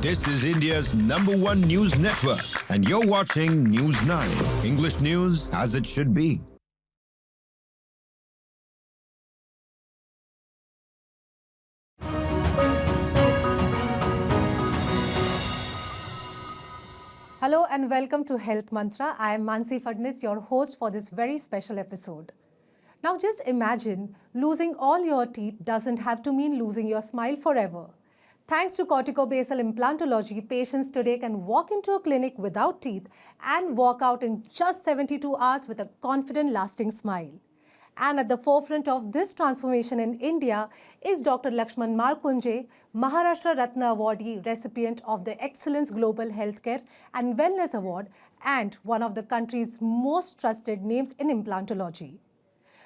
This is India's #1 news network, and you're watching News9, English news as it should be. Hello and welcome to Health Mantra. I am Mansi Fadnis, your host for this very special episode. Now just imagine losing all your teeth doesn't have to mean losing your smile forever. Thanks to corticobasal implantology, patients today can walk into a clinic without teeth and walk out in just 72 hours with a confident, lasting smile. And at the forefront of this transformation in India is Dr. Laxman Malkunje, Maharashtra Ratna Awardee, recipient of the Excellence Global Healthcare and Wellness Award and one of the country's most trusted names in implantology.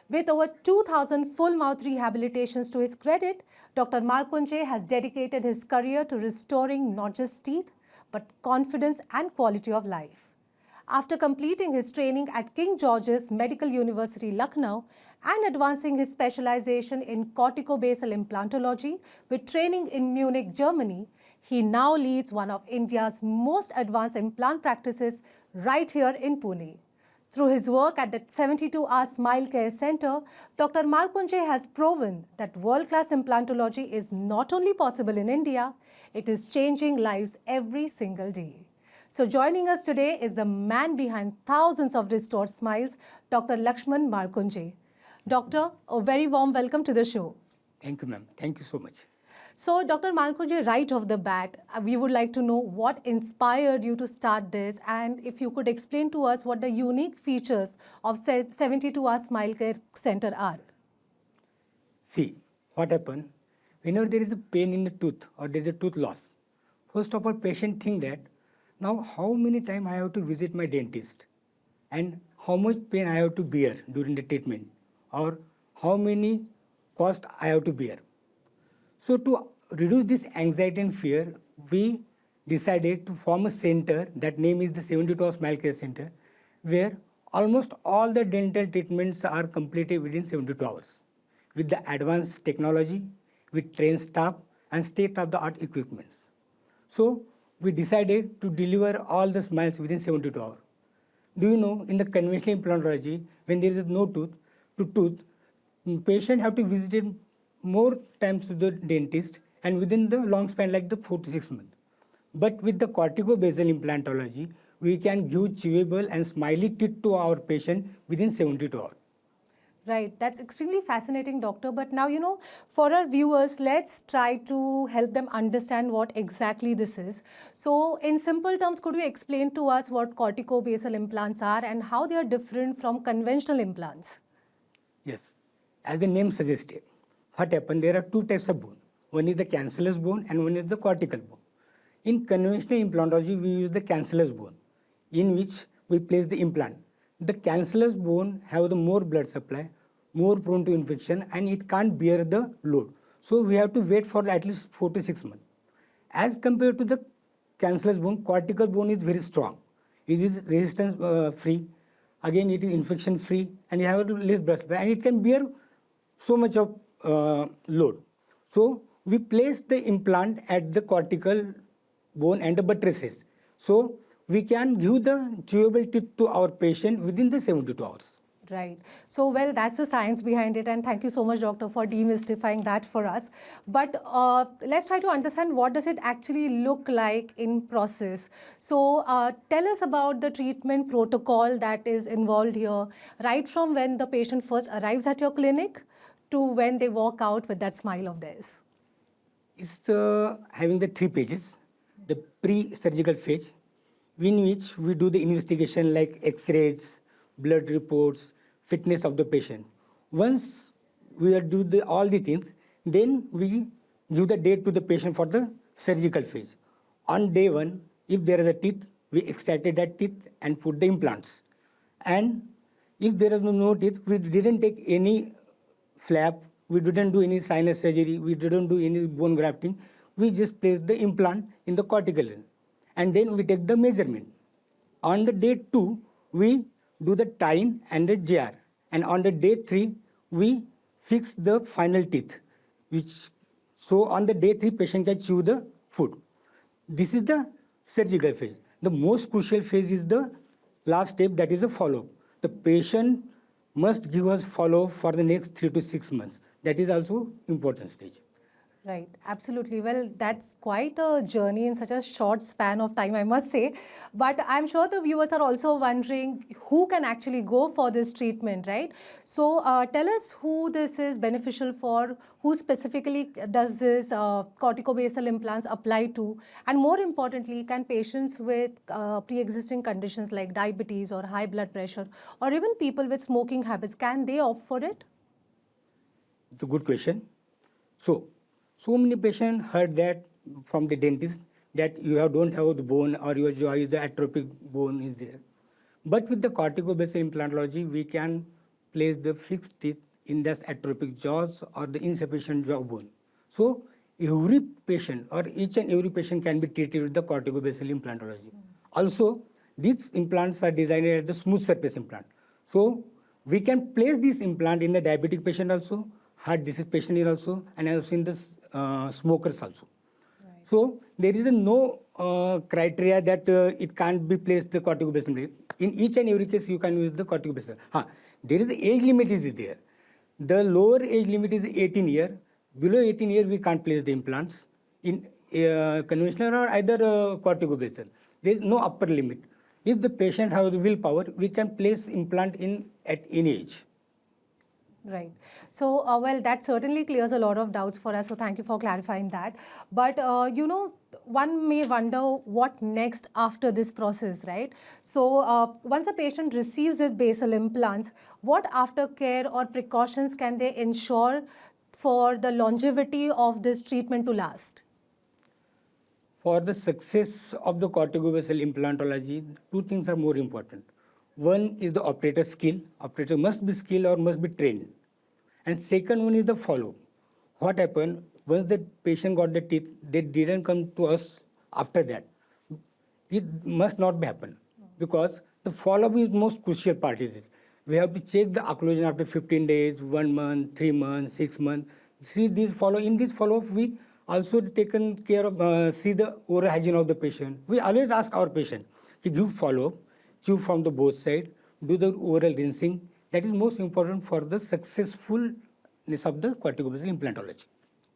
With over 2,000 full-mouth rehabilitations to his credit, Dr. Malkunje has dedicated his career to restoring not just teeth, but confidence and quality of life. After completing his training at King George's Medical University, Lucknow, and advancing his specialization in corticobasal implantology with training in Munich, Germany, he now leads one of India's most advanced implant practices right here in Pune. Through his work at the 72-hour Smile Care Center, Dr. Malkunje has proven that world-class implantology is not only possible in India, it is changing lives every single day. So joining us today is the man behind thousands of restored smiles, Dr. Laxman Malkunje. Doctor, a very warm welcome to the show. Thank you, ma'am. Thank you so much. So, Dr. Malkunje, right off the bat, we would like to know what inspired you to start this, and if you could explain to us what the unique features of 72-hour Smile Care Center are. See, what happened, whenever there is a pain in the tooth or there is a tooth loss, first of all, patient think that, now how many times I have to visit my dentist and how much pain I have to bear during the treatment or how many cost I have to bear. So to reduce this anxiety and fear, we decided to form a center, that name is the 72-hour Smile Care Center, where almost all the dental treatments are completed within 72 hours with the advanced technology, with trained staff and state-of-the-art equipments. So we decided to deliver all the smiles within 72 hours. Do you know, in the conventional implantology, when there is no tooth, patient have to visit more times to the dentist and within the long span like the 4 to 6 months. But with the corticobasal implantology, we can give chewable and smiley teeth to our patient within 72 hours. Right, that's extremely fascinating, doctor. But now, for our viewers, let's try to help them understand what exactly this is. So in simple terms, could you explain to us what corticobasal implants are and how they are different from conventional implants? Yes, as the name suggested, what happened, there are two types of bone. One is the cancellous bone and one is the cortical bone. In conventional implantology, we use the cancellous bone, in which we place the implant. The cancellous bone have the more blood supply, more prone to infection, and it can't bear the load. So we have to wait for at least 4 to 6 months. As compared to the cancellous bone, cortical bone is very strong. It is resistance free. Again, it is infection free, and you have less blood supply, and it can bear so much of load. So we place the implant at the cortical bone and the buttresses. So we can give the chewable teeth to our patient within the 72 hours. Right. So, well, that's the science behind it. And thank you so much, doctor, for demystifying that for us. But let's try to understand what does it actually look like in process. So tell us about the treatment protocol that is involved here, right from when the patient first arrives at your clinic to when they walk out with that smile of theirs. It's having the 3 pages, the pre-surgical phase, in which we do the investigation like X-rays, blood reports, fitness of the patient. Once we do all the things, then we give the date to the patient for the surgical phase. On day 1, if there is a teeth, we extracted that teeth and put the implants. And if there is no teeth, we didn't take any flap, we didn't do any sinus surgery, we didn't do any bone grafting. We just placed the implant in the cortical and then we take the measurement. On the day 2, we do the tying and the jar, and on the day 3, we fix the final teeth, so on the day 3, patient can chew the food. This is the surgical phase. The most crucial phase is the last step, that is the follow-up. The patient must give us follow-up for the next 3 to 6 months. That is also important stage. Right, absolutely. Well, that's quite a journey in such a short span of time, I must say. But I'm sure the viewers are also wondering who can actually go for this treatment, right? So tell us who this is beneficial for, who specifically does this corticobasal implants apply to, and more importantly, can patients with pre-existing conditions like diabetes or high blood pressure, or even people with smoking habits, can they opt for it? It's a good question. So many patients heard that from the dentist that don't have the bone or your jaw is the atrophic bone is there. But with the corticobasal implantology, we can place the fixed teeth in this atrophic jaws or the insufficient jaw bone. So every patient or each and every patient can be treated with the corticobasal implantology. Also, these implants are designed as the smooth surface implant. So we can place this implant in the diabetic patient also, heart disease patient also, and also in the smokers also. Right. So there is no criteria that it can't be placed the corticobasal. In each and every case, you can use the corticobasal. There is the age limit is there. The lower age limit is 18 years. Below 18 years, we can't place the implants in conventional or either corticobasal. There is no upper limit. If the patient has the willpower, we can place implant in at any age. Right. So, well, that certainly clears a lot of doubts for us. So, thank you for clarifying that. But, one may wonder what next after this process, right? So, once a patient receives this basal implants, what aftercare or precautions can they ensure for the longevity of this treatment to last? For the success of the corticobasal implantology, two things are more important. One is the operator skill. Operator must be skilled or must be trained. And second one is the follow-up. What happened, once the patient got the teeth, they didn't come to us after that. It must not happen because the follow-up is most crucial part. We have to check the occlusion after 15 days, 1 month, 3 months, 6 months. In this follow-up, we also taken care of, see the oral hygiene of the patient. We always ask our patient to give follow-up, chew from the both sides, do the oral rinsing. That is most important for the successfulness of the corticobasal implantology.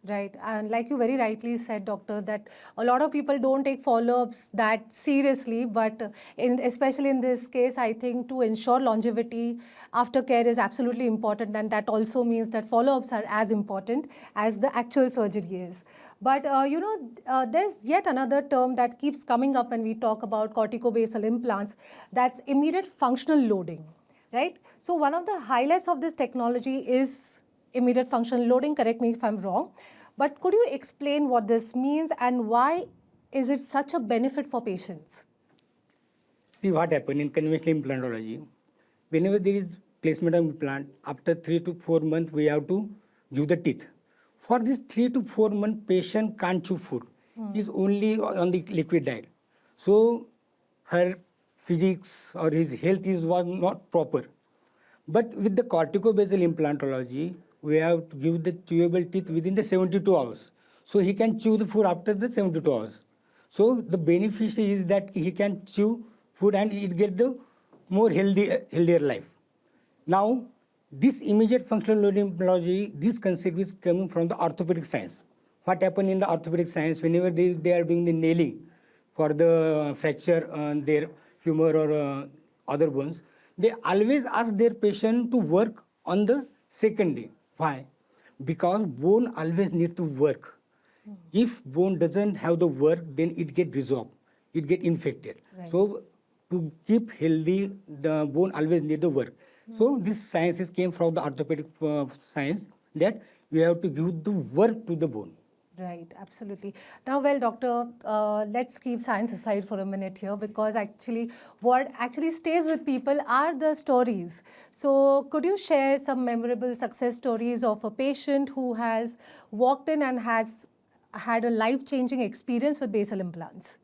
Right. And like you very rightly said, doctor, that a lot of people don't take follow-ups that seriously, but especially in this case, I think to ensure longevity, aftercare is absolutely important, and that also means that follow-ups are as important as the actual surgery is. But, there's yet another term that keeps coming up when we talk about corticobasal implants, that's immediate functional loading, right? So one of the highlights of this technology is immediate functional loading, correct me if I'm wrong, but could you explain what this means and why is it such a benefit for patients? See what happened in conventional implantology. Whenever there is placement of implant, after 3 to 4 months, we have to give the teeth. For this 3 to 4 month, patient can't chew food. He's only on the liquid diet. So her physics or his health was not proper. But with the corticobasal implantology, we have to give the chewable teeth within the 72 hours. So he can chew the food after the 72 hours. So the benefit is that he can chew food and it get the more healthier life. Now, this immediate functional loading implantology, this concept is coming from the orthopedic science. What happened in the orthopedic science, whenever they are doing the nailing for the fracture on their femur or other bones, they always ask their patient to work on the second day. Why? Because bone always need to work. If bone doesn't have the work, then it get resolved, it get infected. Right. So to keep healthy, the bone always need the work. So this science came from the orthopedic science that we have to give the work to the bone. Right, absolutely. Now, well, doctor, let's keep science aside for a minute here, because actually what actually stays with people are the stories. So could you share some memorable success stories of a patient who has walked in and has had a life-changing experience with basal implants?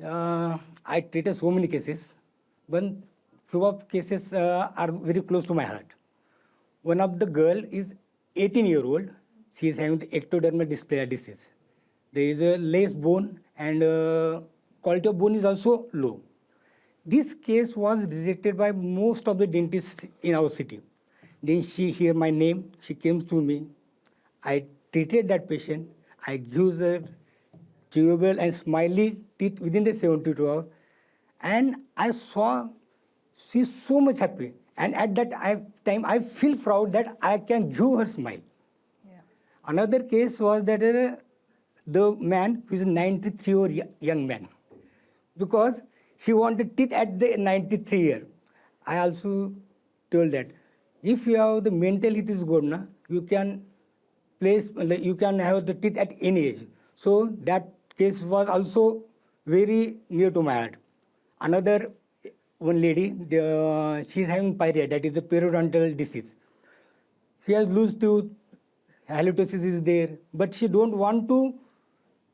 I treated so many cases, but few of cases are very close to my heart. One of the girl is 18-year-old. She is having ectodermal dysplasia disease. There is a less bone and quality of bone is also low. This case was rejected by most of the dentists in our city. Then she heard my name, she came to me. I treated that patient. I gave her chewable and smiley teeth within the 72 hours. And I saw she's so much happy. And at that time, I feel proud that I can give her smile. Yeah. Another case was that the man who is a 93-year young man, because he wanted teeth at the 93 year. I also told that if you have the mental health is good, na, you can you can have the teeth at any age. So that case was also very near to my heart. Another one lady, she is having pyrrhia, that is the periodontal disease. She has loose tooth, halitosis is there, but she don't want to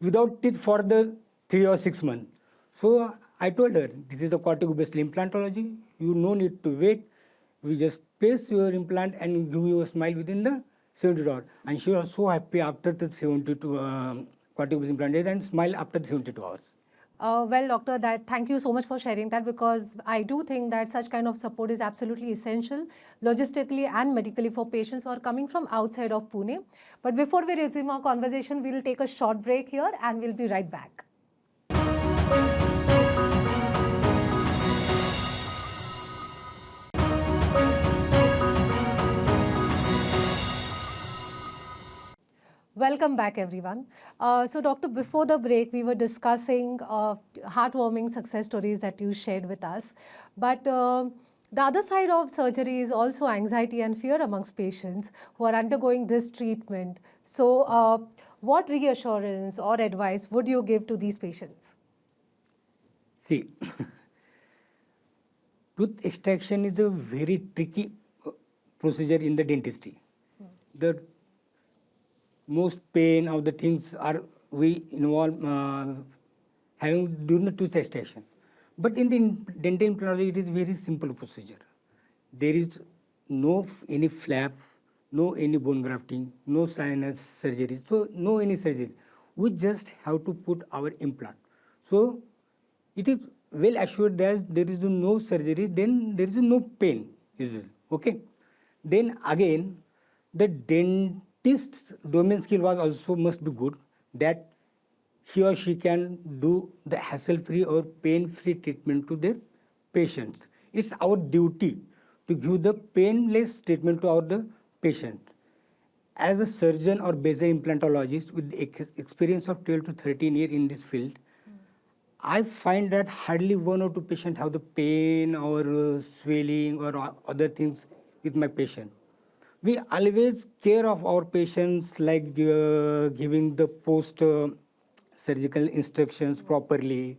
without teeth for the 3 or 6 months. So I told her, this is the cortico-basal implantology. You no need to wait. We just place your implant and give you a smile within the 72 hours. And she was so happy after the 72 cortico-basal implantation and smile after the 72 hours. Well, doctor, thank you so much for sharing that, because I do think that such kind of support is absolutely essential, logistically and medically, for patients who are coming from outside of Pune. But before we resume our conversation, we'll take a short break here and we'll be right back. Welcome back, everyone. So, Doctor, before the break, we were discussing heartwarming success stories that you shared with us. But the other side of surgery is also anxiety and fear amongst patients who are undergoing this treatment. So, what reassurance or advice would you give to these patients? See, tooth extraction is a very tricky procedure in the dentistry. The most pain of the things are we involve having during the tooth extraction. But in the dental implantology, it is very simple procedure. There is no any flap, no any bone grafting, no sinus surgery, so no any surgeries. We just have to put our implant. So it is well assured that there is no surgery, then there is no pain. Is it okay? Then again, the dentist's domain skill was also must be good, that he or she can do the hassle-free or pain-free treatment to their patients. It's our duty to give the painless treatment to the patient. As a surgeon or basal implantologist with experience of 12 to 13 years in this field, I find that hardly 1 or 2 patients have the pain or swelling or other things with my patient. We always care of our patients, like giving the post-surgical instructions properly,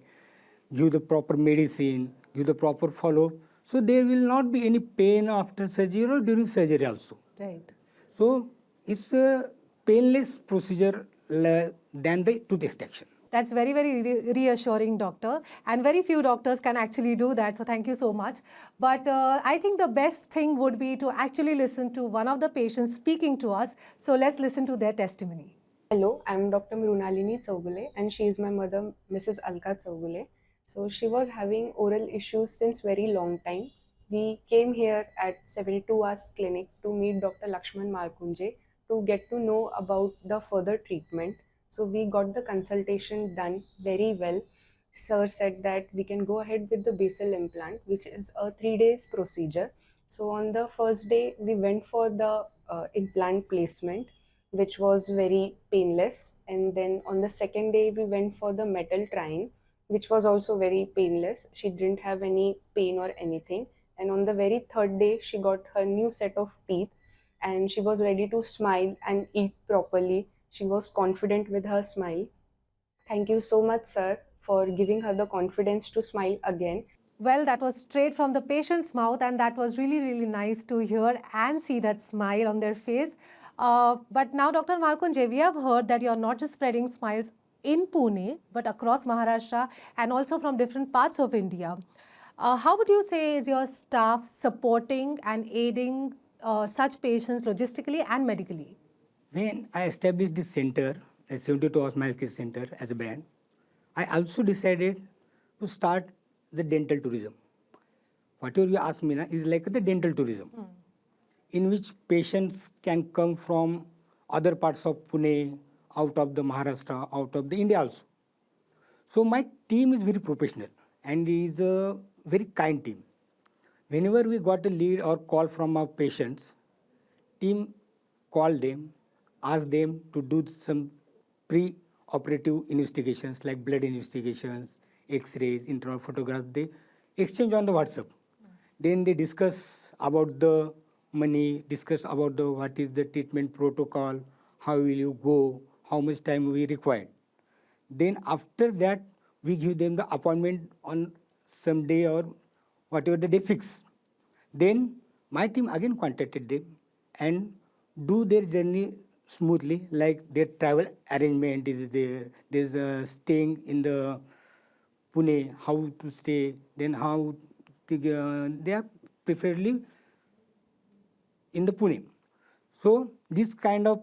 give the proper medicine, give the proper follow-up. So there will not be any pain after surgery or during surgery also. Right. So it's a painless procedure than the tooth extraction. That's very, very reassuring, doctor. And very few doctors can actually do that. So thank you so much. But I think the best thing would be to actually listen to one of the patients speaking to us. So let's listen to their testimony. Hello, I'm Dr. Mrunalini Chaugule and she is my mother, Mrs. Alka Chaugule. So she was having oral issues since very long time. We came here at 72 Hours Clinic to meet Dr. Laxman Malkunje to get to know about the further treatment. So we got the consultation done very well. Sir said that we can go ahead with the basal implant, which is a 3 days procedure. So on the first day, we went for the implant placement, which was very painless. And then on the second day, we went for the metal trying, which was also very painless. She didn't have any pain or anything. And on the very third day, she got her new set of teeth and she was ready to smile and eat properly. She was confident with her smile. Thank you so much, sir, for giving her the confidence to smile again. Well, that was straight from the patient's mouth, and that was really, really nice to hear and see that smile on their face. But now, Dr. Malkunje, we have heard that you're not just spreading smiles in Pune, but across Maharashtra and also from different parts of India. How would you say is your staff supporting and aiding such patients logistically and medically? When I established this center a 72 hours Smile Care Center as a brand, I also decided to start the dental tourism. Whatever you ask me now is like the dental tourism, in which patients can come from other parts of Pune, out of the Maharashtra, out of the India also. So my team is very professional and is a very kind team. Whenever we got a lead or call from our patients, team call them, ask them to do some pre-operative investigations like blood investigations, X-rays, internal photographs. They exchange on the WhatsApp. Then they discuss about the money, discuss about the what is the treatment protocol, how will you go, how much time we require. Then after that, we give them the appointment on some day or whatever the day fix. Then my team again contacted them and do their journey smoothly, like their travel arrangement is there. There's staying in the Pune, how to stay, then how to, they are preferably in the Pune. So this kind of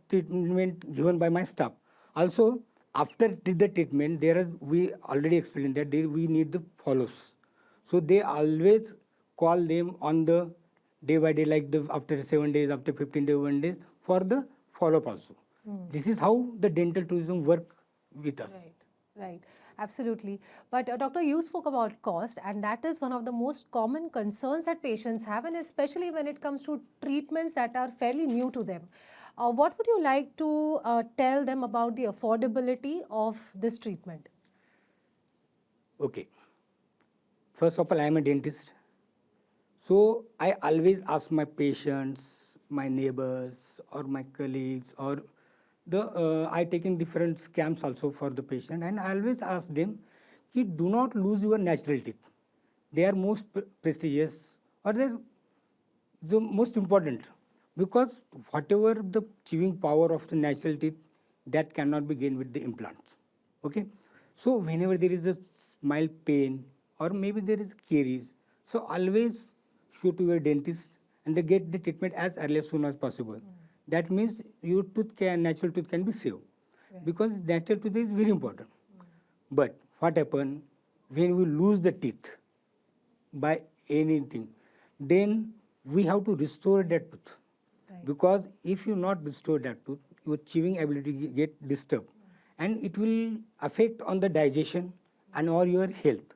treatment given by my staff. Also, after the treatment, we already explained that we need the follow-ups. So they always call them on the day by day, like after 7 days, after 15 days, 1 day, for the follow-up also. This is how the dental tourism work with us. Right, absolutely. But doctor, you spoke about cost, and that is one of the most common concerns that patients have, and especially when it comes to treatments that are fairly new to them. What would you like to tell them about the affordability of this treatment? Okay. First of all, I am a dentist. So I always ask my patients, my neighbors, or my colleagues, or I taking different scams also for the patient, and I always ask them, do not lose your natural teeth. They are most prestigious, or they're the most important, because whatever the chewing power of the natural teeth, that cannot be gained with the implants. Okay, so whenever there is a mild pain or maybe there is caries, so always show to your dentist and they get the treatment as early as soon as possible. That means your natural tooth can be saved, because natural tooth is very important. But what happens when we lose the teeth by anything, then we have to restore that tooth. Because if you not restore that tooth, your chewing ability get disturbed, and it will affect on the digestion and or your health.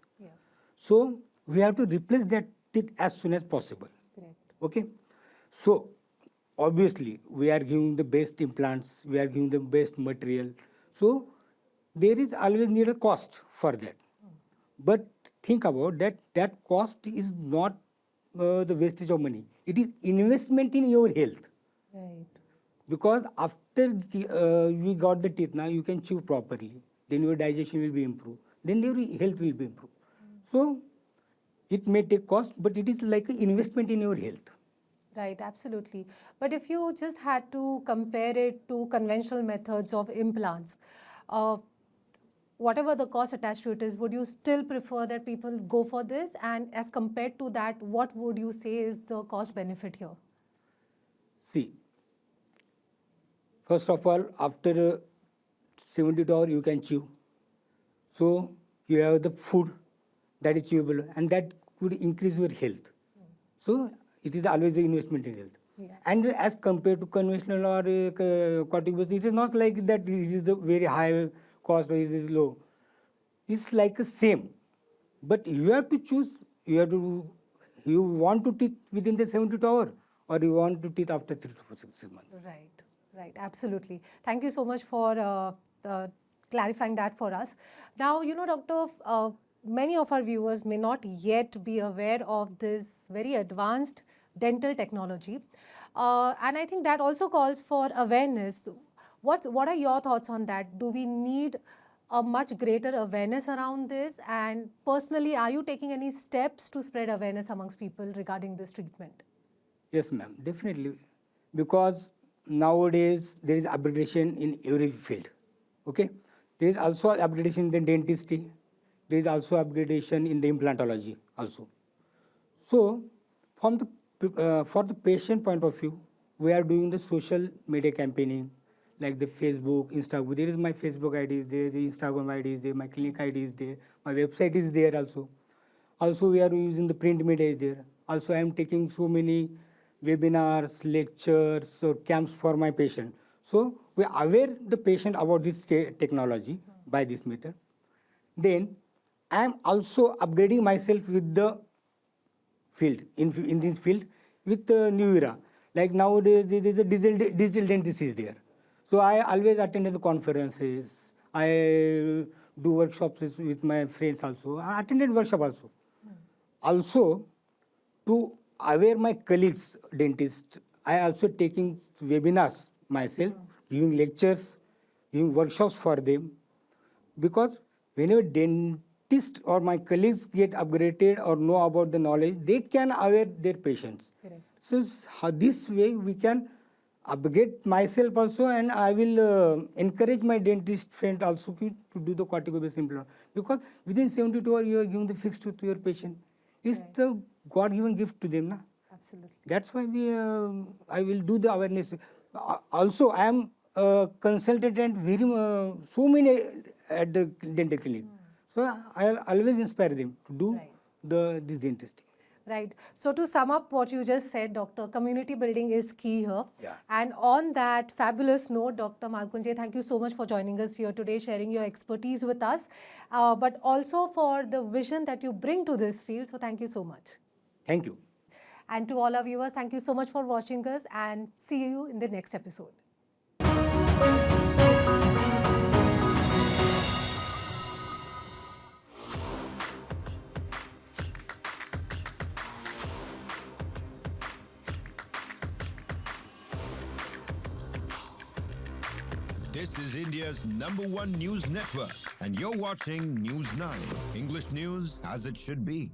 So we have to replace that teeth as soon as possible. Okay, so obviously we are giving the best implants, we are giving the best material, so there is always need a cost for that. But think about that cost is not the wastage of money, it is investment in your health. Because after we got the teeth, now you can chew properly, then your digestion will be improved, then your health will be improved. So it may take cost, but it is like an investment in your health. Right, absolutely. But if you just had to compare it to conventional methods of implants, whatever the cost attached to it is, would you still prefer that people go for this? And as compared to that, what would you say is the cost benefit here? See, first of all, after 72 hours you can chew. So you have the food that is chewable, and that could increase your health. So it is always an investment in health. And as compared to conventional or corticosteroids, it is not like that this is a very high cost or this is low. It's like the same. But you have to choose, you want to teeth within the 72 hours or you want to teeth after 3 to 6 months. Right, absolutely. Thank you so much for clarifying that for us. Now, doctor, many of our viewers may not yet be aware of this very advanced dental technology. And I think that also calls for awareness. What are your thoughts on that? Do we need a much greater awareness around this? And personally, are you taking any steps to spread awareness amongst people regarding this treatment? Yes, ma'am, definitely. Because nowadays there is upgradation in every field. Okay, there is also upgradation in the dentistry. There is also upgradation in the implantology also. So, for the patient point of view, we are doing the social media campaigning, like the Facebook, Instagram. There is my Facebook ID is there, the Instagram ID is there, my clinic ID is there, my website is there also. Also, we are using the print media is there. Also, I am taking so many webinars, lectures, or camps for my patient. So, we are aware the patient about this technology by this method. Then, I am also upgrading myself with the field, in this field, with the new era. Like nowadays, there is a digital dentist is there. So, I always attend the conferences. I do workshops with my friends also. I attended workshop also. Also, to aware my colleagues, dentists, I also taking webinars myself, giving lectures, giving workshops for them. Because whenever dentist or my colleagues get upgraded or know about the knowledge, they can aware their patients. Correct. So this way we can upgrade myself also, and I will encourage my dentist friend also to do the cortico-based implant. Because within 72 hours you are giving the fixed tooth to your patient. It's the God-given gift to them. Na? Absolutely. That's why I will do the awareness. Also, I am a consultant and very so many at the dental clinic. So I always inspire them to do this dentistry. Right. So to sum up what you just said, Doctor, community building is key here. Yeah. And on that fabulous note, Dr. Malkunje, thank you so much for joining us here today, sharing your expertise with us, but also for the vision that you bring to this field. So thank you so much. Thank you. And to all our viewers, thank you so much for watching us, and see you in the next episode. This is India's #1 news network, and you're watching News 9, English news as it should be.